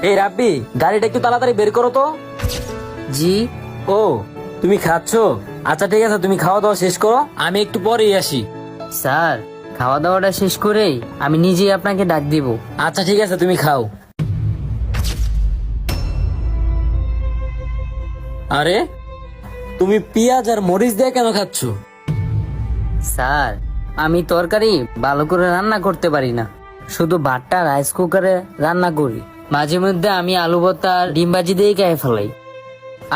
এই রাব্বি, গাড়িটা একটু তাড়াতাড়ি বের করো তো। জি ও, তুমি খাচ্ছো? আচ্ছা ঠিক আছে, তুমি খাওয়া দাওয়া শেষ করো, আমি একটু পরেই আসি। স্যার, খাওয়া দাওয়াটা শেষ করেই আমি নিজেই আপনাকে ডাক দিব। আচ্ছা ঠিক আছে, তুমি খাও। আরে, তুমি পেঁয়াজ আর মরিচ দিয়ে কেন খাচ্ছো? স্যার, আমি তরকারি ভালো করে রান্না করতে পারি না, শুধু ভাতটা রাইস কুকারে রান্না করি। মাঝে মধ্যে আমি আলু ভর্তা আর ডিম ভাজি দিয়েই খাই ফেলাই।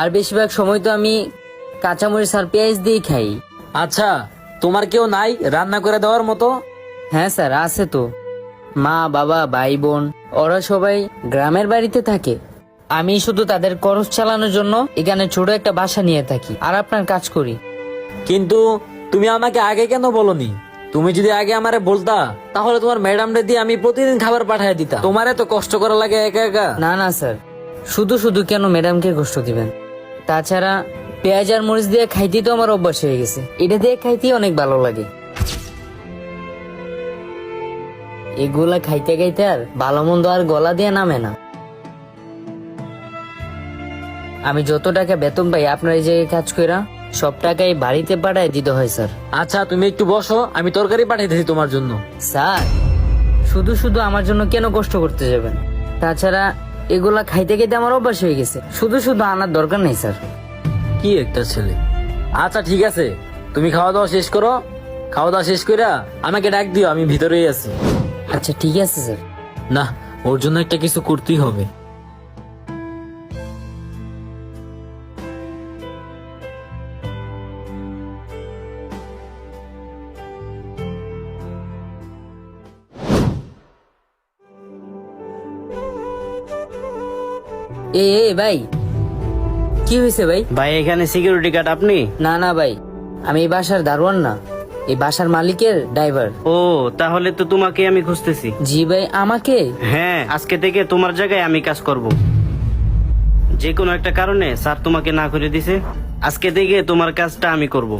আর বেশিরভাগ সময় তো আমি কাঁচামরিচ আর পেঁয়াজ দিয়েই খাই। আচ্ছা, তোমার কেউ নাই রান্না করে দেওয়ার মতো? হ্যাঁ স্যার, আছে তো। মা, বাবা, ভাই, বোন ওরা সবাই গ্রামের বাড়িতে থাকে। আমি শুধু তাদের খরচ চালানোর জন্য এখানে ছোট একটা বাসা নিয়ে থাকি আর আপনার কাজ করি। কিন্তু তুমি আমাকে আগে কেন বলনি? তুমি যদি আগে আমারে বলতা, তাহলে তোমার ম্যাডামরে দিয়ে আমি প্রতিদিন খাবার পাঠিয়ে দিতাম। তোমারে তো কষ্ট করা লাগে একা একা। না না স্যার, শুধু শুধু কেন ম্যাডামকে কষ্ট দিবেন? তাছাড়া পেঁয়াজ আর মরিচ দিয়ে খাইতেই তো আমার অভ্যাস হয়ে গেছে, এটা দিয়ে খাইতেই অনেক ভালো লাগে। এগুলা খাইতে খাইতে আর ভালো মন্দ আর গলা দিয়ে নামে না। আমি যত টাকা বেতন পাই আপনার এই জায়গায় কাজ কইরা সব টাকাই বাড়িতে পাঠায় দিতে হয় স্যার। আচ্ছা, তুমি একটু বসো, আমি তরকারি পাঠিয়ে দিয়েছি তোমার জন্য। স্যার, শুধু শুধু আমার জন্য কেন কষ্ট করতে যাবেন? তাছাড়া এগুলা খাইতে খাইতে আমার অভ্যাস হয়ে গেছে, শুধু শুধু আনার দরকার নেই স্যার। কি একটা ছেলে। আচ্ছা ঠিক আছে, তুমি খাওয়া দাওয়া শেষ করো, খাওয়া দাওয়া শেষ কইরা আমাকে ডাক দিও, আমি ভিতরেই আছি। আচ্ছা ঠিক আছে স্যার। না, ওর জন্য একটা কিছু করতেই হবে। এ ভাই, কি হয়েছে ভাই? ভাই এখানে সিকিউরিটি গার্ড আপনি? না না ভাই, আমি এই বাসার দারোয়ান না, এই বাসার মালিকের ড্রাইভার। ও, তাহলে তো তোমাকে আমি খুঁজতেছি। জি ভাই, আমাকে? হ্যাঁ, আজকে থেকে তোমার জায়গায় আমি কাজ করব। যে কোনো একটা কারণে স্যার তোমাকে না করে দিছে, আজকে থেকে তোমার কাজটা আমি করব।